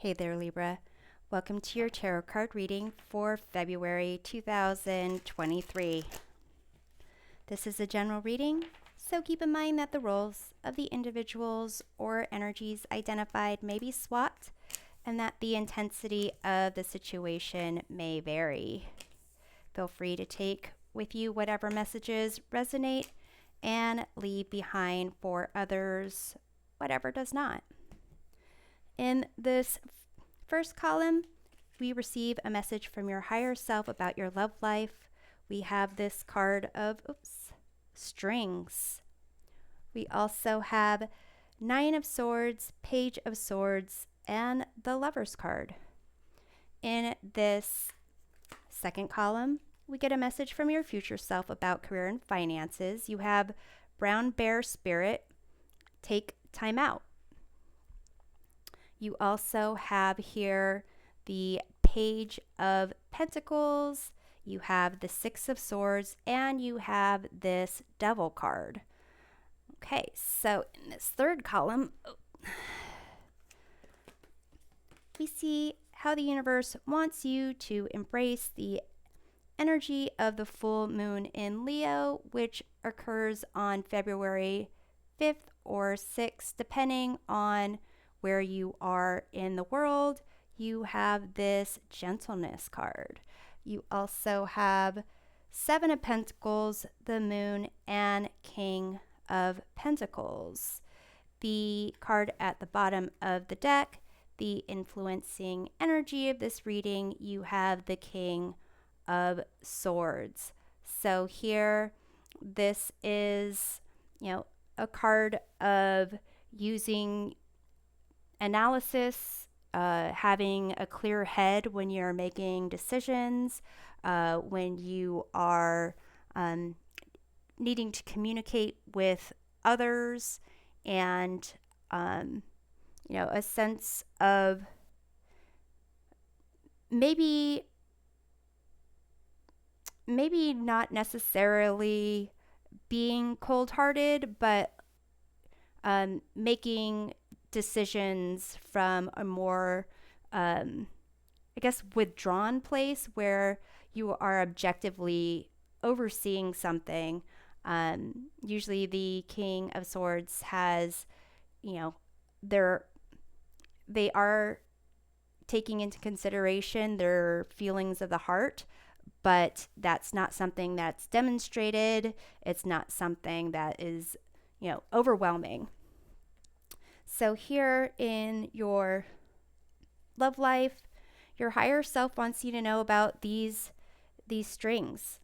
Hey there, Libra. Welcome to your tarot card reading for February 2023. This is a general reading, so keep in mind that the roles of the individuals or energies identified may be swapped and that the intensity of the situation may vary. Feel free to take with you whatever messages resonate and leave behind for others whatever does not. In this first column, we receive a message from your higher self about your love life. We have this card of strings. We also have Nine of Swords, Page of Swords, and the Lover's card. In this second column, we get a message from your future self about career and finances. You have Brown Bear Spirit, Take Time Out. You also have here the Page of Pentacles, you have the Six of Swords, and you have this Devil card. Okay, so in this third column, we see how the universe wants you to embrace the energy of the full moon in Leo, which occurs on February 5th or 6th, depending on where you are in the world. You have this Gentleness card. You also have Seven of Pentacles, the Moon, and King of Pentacles. The card at the bottom of the deck, the influencing energy of this reading, you have the King of Swords. So here, this is, a card of using analysis, having a clear head when you're making decisions, when you are needing to communicate with others, and a sense of maybe not necessarily being cold-hearted, but making decisions from a more, withdrawn place where you are objectively overseeing something. Usually the King of Swords has, they are taking into consideration their feelings of the heart, but that's not something that's demonstrated. It's not something that is, overwhelming. So here in your love life, your higher self wants you to know about these strings.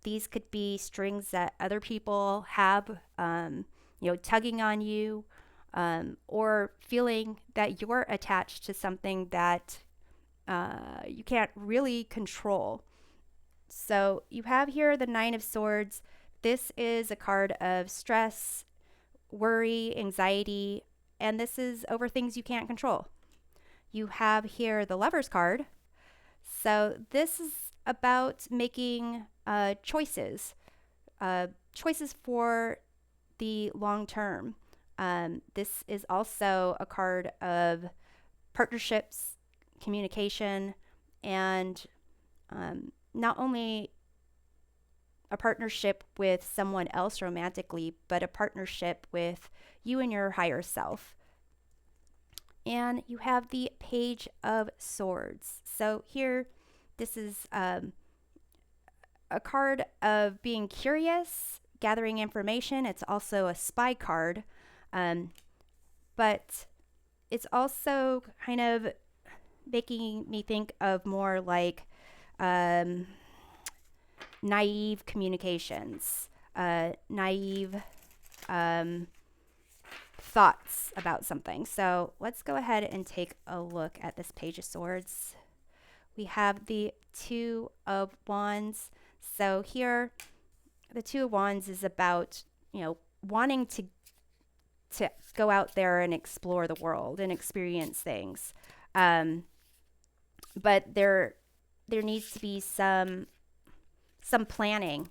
These could be strings that other people have, tugging on you, or feeling that you're attached to something that you can't really control. So you have here the Nine of Swords. This is a card of stress, worry, anxiety, and this is over things you can't control. You have here the Lover's card. So this is about making choices for the long term. This is also a card of partnerships, communication, and not only a partnership with someone else romantically, but a partnership with you and your higher self. And you have the Page of Swords. So here, this is a card of being curious, gathering information. It's also a spy card, but it's also kind of making me think of more like naive communications, naive thoughts about something. So let's go ahead and take a look at this Page of Swords. We have the Two of Wands. So here, the Two of Wands is about, wanting to go out there and explore the world and experience things. But there needs to be some planning.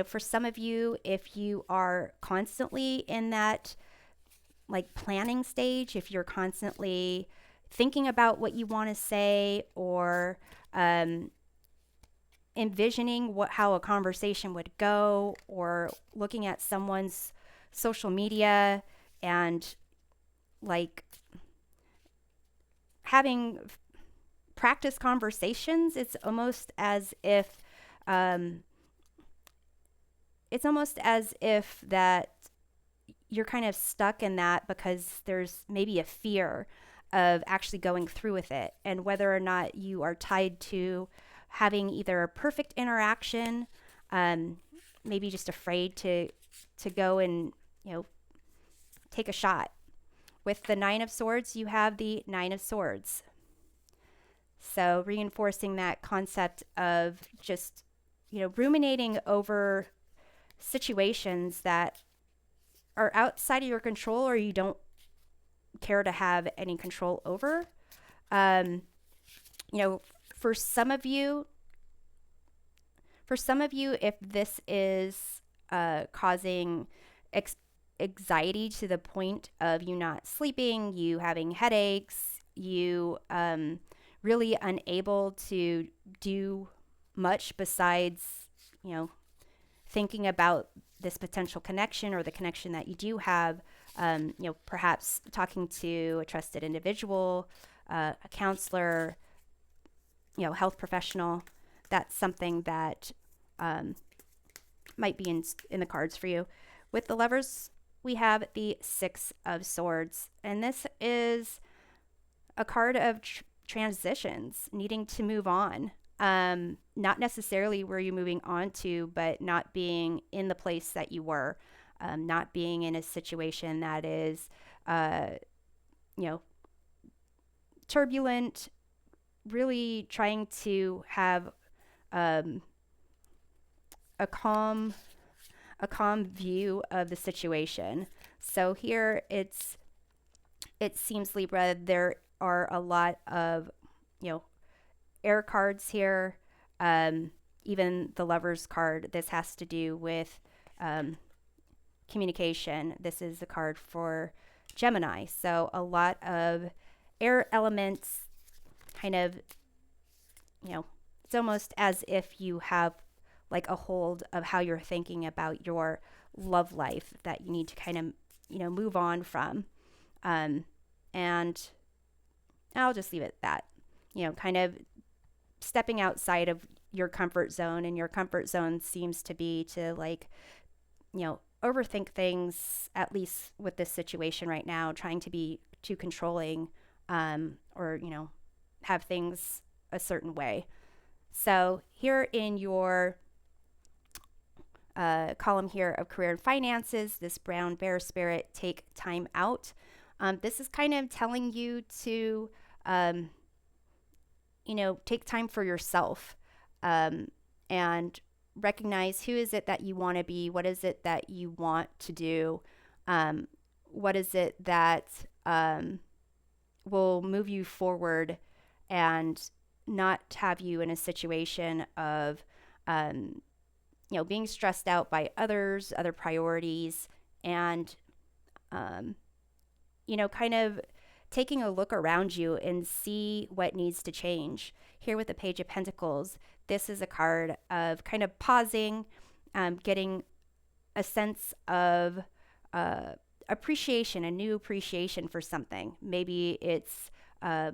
For some of you, if you are constantly in that planning stage, if you're constantly thinking about what you want to say, or envisioning how a conversation would go, or looking at someone's social media and like having practice conversations. Um, it's almost as if that you're kind of stuck in that because there's maybe a fear of actually going through with it, and whether or not you are tied to having either a perfect interaction, um, maybe just afraid to go and take a shot. With the Nine of Swords, you have the Nine of Swords. So reinforcing that concept of just ruminating over situations that are outside of your control, or you don't care to have any control over. Um, you know, for some of you, if this is causing anxiety to the point of you not sleeping, you having headaches, you really unable to do much besides, thinking about this potential connection or the connection that you do have, perhaps talking to a trusted individual, a counselor, health professional. That's something that might be in the cards for you. With the Lovers, we have the Six of Swords, and this is a card of transitions, needing to move on. Not necessarily where you're moving on to, but not being in the place that you were, not being in a situation that is, turbulent, really trying to have a calm view of the situation. So here it seems, Libra, there are a lot of, air cards here. Even the Lovers card, this has to do with communication. This is a card for Gemini. So a lot of air elements, kind of, it's almost as if you have like a hold of how you're thinking about your love life that you need to kind of, move on from. And I'll just leave it at that, kind of stepping outside of your comfort zone. And your comfort zone seems to be to overthink things, at least with this situation right now, trying to be too controlling, or, have things a certain way. So here in your column here of career and finances, this brown bear spirit, take time out. This is kind of telling you to, take time for yourself, and recognize who is it that you want to be, what is it that you want to do, what is it that will move you forward and not have you in a situation of being stressed out by other priorities, and kind of taking a look around you and see what needs to change. Here with the Page of Pentacles, this is a card of kind of pausing, getting a sense of appreciation, a new appreciation for something. Maybe it's a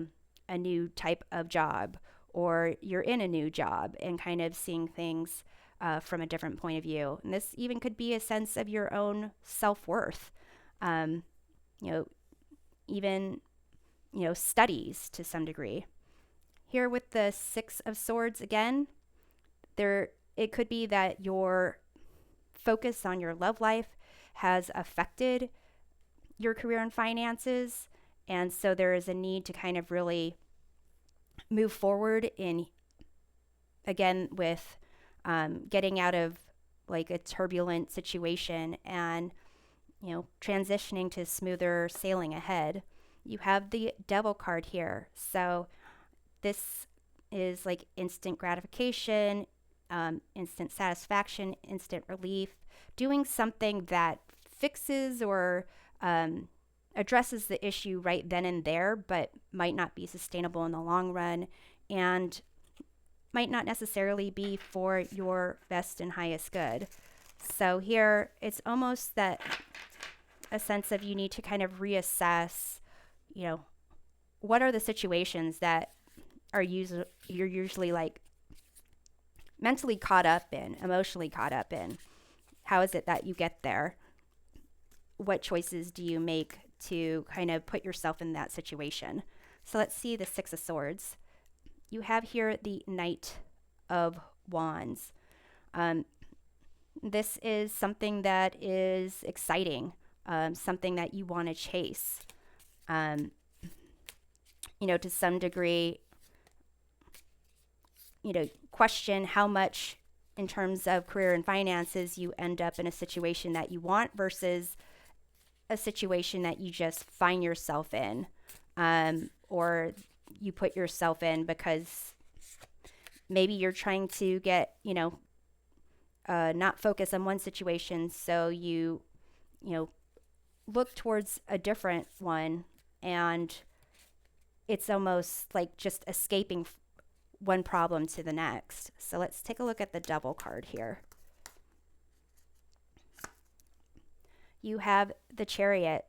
new type of job, or you're in a new job and kind of seeing things from a different point of view. And this even could be a sense of your own self-worth. Even studies to some degree. Here with the Six of Swords again, it could be that your focus on your love life has affected your career and finances, and so there is a need to kind of really move forward with getting out of like a turbulent situation and transitioning to smoother sailing ahead. You have the Devil card here. So this is like instant gratification, instant satisfaction, instant relief, doing something that fixes or addresses the issue right then and there, but might not be sustainable in the long run and might not necessarily be for your best and highest good. So here it's almost that a sense of you need to kind of reassess, you know, what are the situations that you're usually like mentally caught up in, emotionally caught up in. How is it that you get there? What choices do you make to kind of put yourself in that situation? So let's see the Six of Swords. You have here the Knight of Wands. This is something that is exciting, something that you want to chase. To some degree, question how much in terms of career and finances you end up in a situation that you want versus a situation that you just find yourself in, or you put yourself in because maybe you're trying to get, not focus on one situation. So you look towards a different one, and it's almost like just escaping one problem to the next. So let's take a look at the Devil card here. You have the Chariot.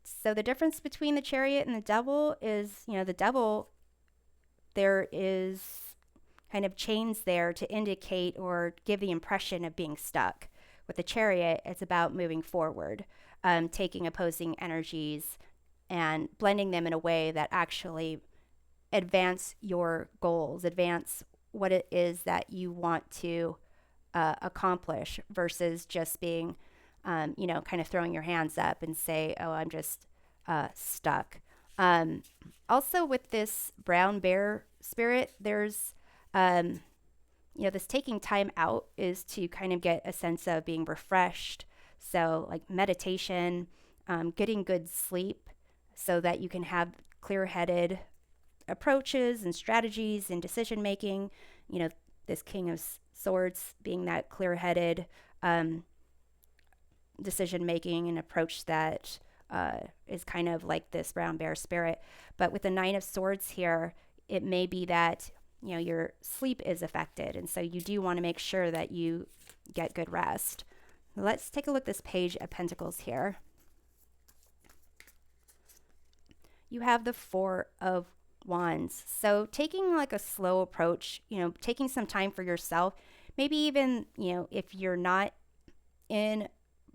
So the difference between the Chariot and the Devil is, the Devil, there is kind of chains there to indicate or give the impression of being stuck. With the Chariot, it's about moving forward, taking opposing energies and blending them in a way that actually advance your goals, advance what it is that you want to accomplish versus just being, kind of throwing your hands up and say, oh, I'm just stuck. Also with this brown bear spirit, there's, this taking time out is to kind of get a sense of being refreshed. So like meditation, getting good sleep so that you can have clear-headed approaches and strategies and decision making. This King of Swords being that clear-headed decision making and approach that is kind of like this brown bear spirit. But with the Nine of Swords here, it may be that your sleep is affected, and so you do want to make sure that you get good rest. Let's take a look at this Page of Pentacles here. You have the Four of Wands. So taking like a slow approach, taking some time for yourself, maybe even, if you're not in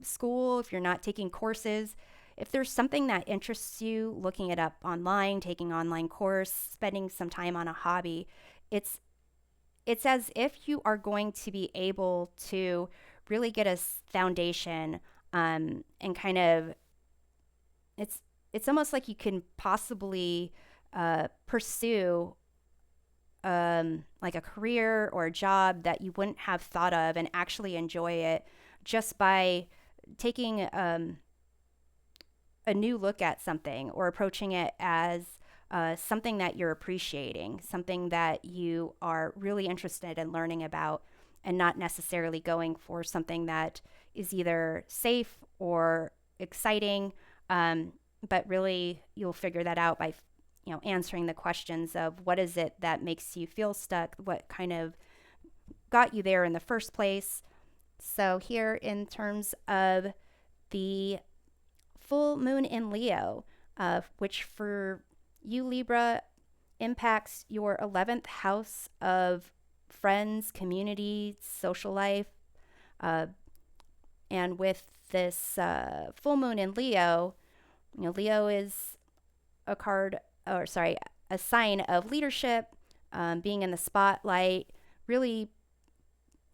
school, if you're not taking courses, if there's something that interests you, looking it up online, taking online course, spending some time on a hobby, it's as if you are going to be able to really get a foundation, and kind of it's almost like you can possibly pursue like a career or a job that you wouldn't have thought of and actually enjoy it just by taking a new look at something or approaching it as something that you're appreciating, something that you are really interested in learning about, and not necessarily going for something that is either safe or exciting, but really you'll figure that out by answering the questions of what is it that makes you feel stuck, what kind of got you there in the first place. So here in terms of the full moon in Leo, which for you, Libra, impacts your 11th house of friends, community, social life. And with this full moon in Leo, Leo is a sign of leadership, being in the spotlight, really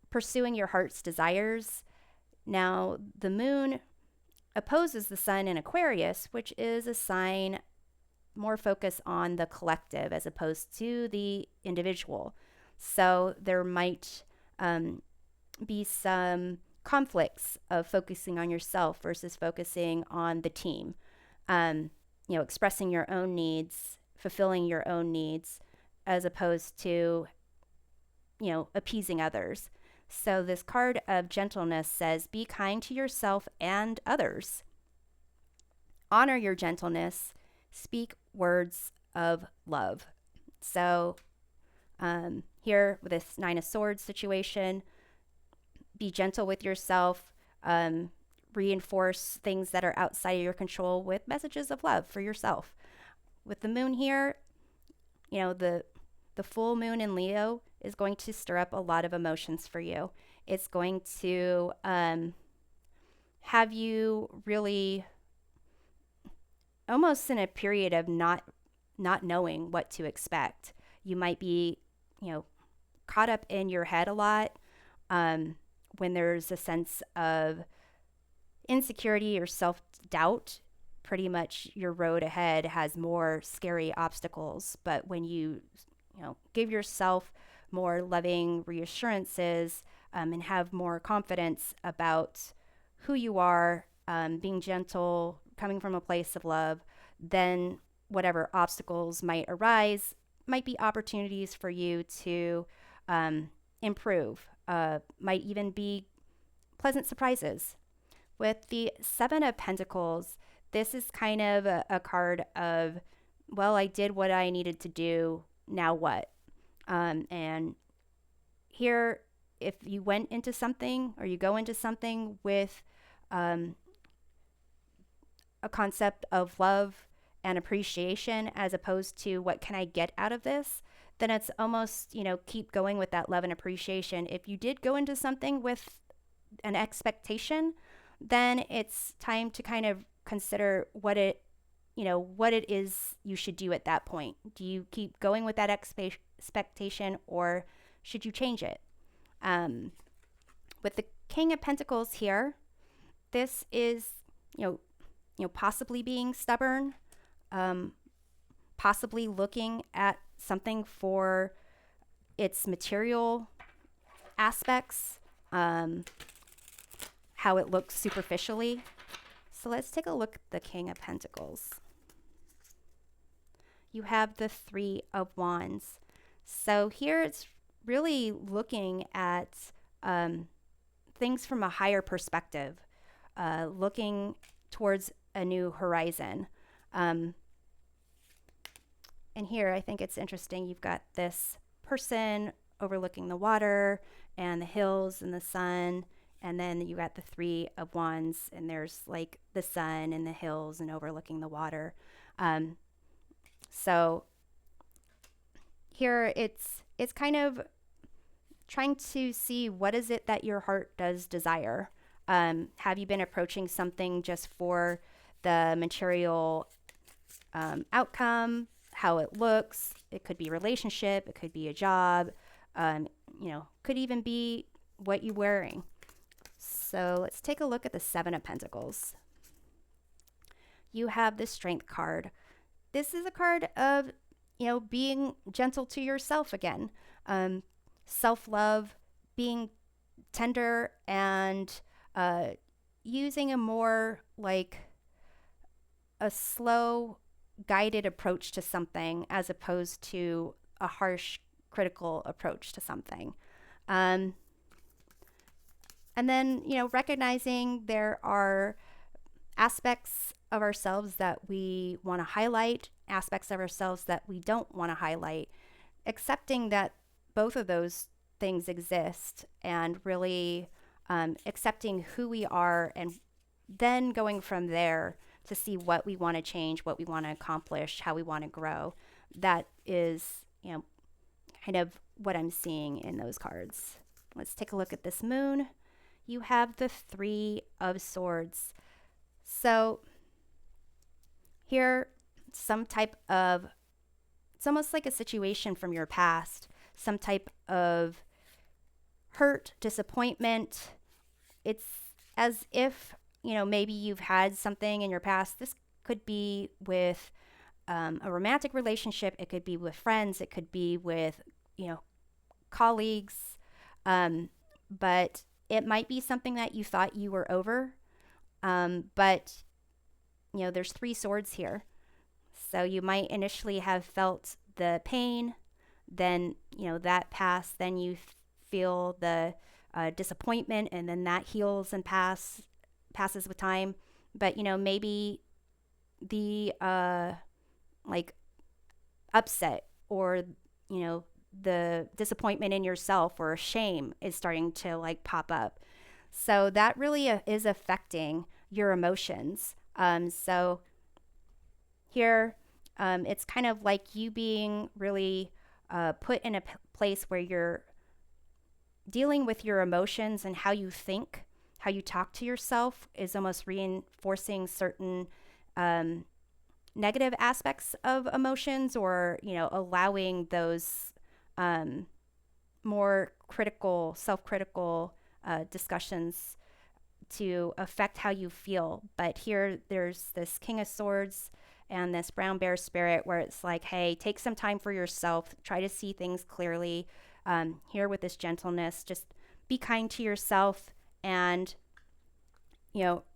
pursuing your heart's desires. Now, the moon opposes the sun in Aquarius, which is a sign more focused on the collective as opposed to the individual. So there might be some conflicts of focusing on yourself versus focusing on the team. Expressing your own needs, fulfilling your own needs, as opposed to, appeasing others. So this card of gentleness says, be kind to yourself and others. honor your gentleness, speak words of love. So here with this Nine of Swords situation, be gentle with yourself. Reinforce things that are outside of your control with messages of love for yourself. With the moon here, the full moon in Leo is going to stir up a lot of emotions for you. It's going to have you really almost in a period of not knowing what to expect. You might be, caught up in your head a lot when there's a sense of insecurity or self-doubt. Pretty much your road ahead has more scary obstacles. But when you give yourself more loving reassurances and have more confidence about who you are, being gentle, coming from a place of love, then whatever obstacles might arise might be opportunities for you to improve, might even be pleasant surprises. With the Seven of Pentacles, this is kind of a card of, well, I did what I needed to do, now what? And here, if you went into something or you go into something with a concept of love and appreciation as opposed to what can I get out of this, then it's almost, keep going with that love and appreciation. If you did go into something with an expectation, then it's time to kind of consider what it is you should do at that point. Do you keep going with that expectation or should you change it? With the King of Pentacles here, this is, possibly being stubborn, possibly looking at something for its material aspects, how it looks superficially. So let's take a look at the King of Pentacles. You have the Three of Wands. So here it's really looking at things from a higher perspective, looking towards a new horizon. And here I think it's interesting. You've got this person overlooking the water and the hills and the sun. And then you got the Three of Wands, and there's like the sun and the hills and overlooking the water. So here it's kind of trying to see what is it that your heart does desire. Have you been approaching something just for the material outcome, how it looks? It could be a relationship, it could be a job, could even be what you're wearing. So let's take a look at the Seven of Pentacles. You have the Strength card. This is a card of, being gentle to yourself again. Self-love, being tender, and using a more like a slow, guided approach to something as opposed to a harsh, critical approach to something. And then, recognizing there are aspects of ourselves that we want to highlight, aspects of ourselves that we don't want to highlight, accepting that both of those things exist and really accepting who we are and then going from there to see what we want to change, what we want to accomplish, how we want to grow. That is, kind of what I'm seeing in those cards. Let's take a look at this moon. You have the Three of Swords. So here, some type of, it's almost like a situation from your past, some type of hurt, disappointment. It's as if, maybe you've had something in your past. This could be with a romantic relationship. It could be with friends. It could be with, colleagues. But it might be something that you thought you were over. But, there's three swords here. So you might initially have felt the pain, then, that passed, then you feel the disappointment, and then that heals and passes with time. But, maybe the like upset, or the disappointment in yourself or shame is starting to like pop up. So that really is affecting your emotions. So here, it's kind of like you being really put in a place where you're dealing with your emotions, and how you think, how you talk to yourself is almost reinforcing certain um, negative aspects of emotions, or allowing those um, more critical, self-critical discussions to affect how you feel. But here there's this King of Swords and this brown bear spirit, where it's like, hey, take some time for yourself, try to see things clearly. Here with this gentleness, just be kind to yourself, and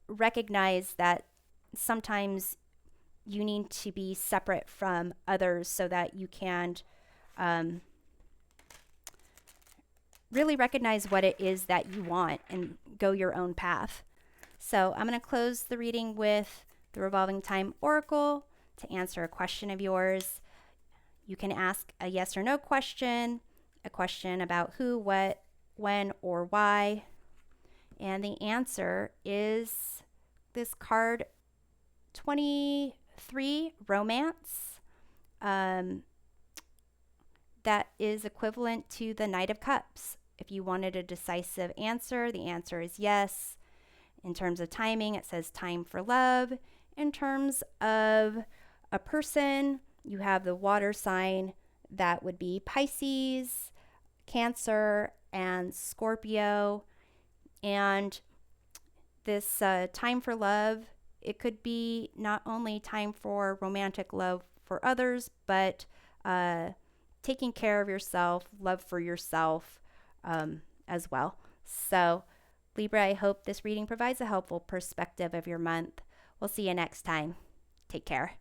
recognize that sometimes you need to be separate from others so that you can um, really recognize what it is that you want and go your own path. So I'm going to close the reading with the Revolving Time Oracle to answer a question of yours. You can ask a yes or no question, a question about who, what, when, or why. And the answer is this card 23, Romance. That is equivalent to the Knight of Cups. If you wanted a decisive answer, the answer is yes. In terms of timing, it says time for love. In terms of a person, you have the water sign. That would be Pisces, Cancer, and Scorpio. And this time for love, it could be not only time for romantic love for others, but taking care of yourself, love for yourself as well. So, Libra, I hope this reading provides a helpful perspective of your month. We'll see you next time. Take care.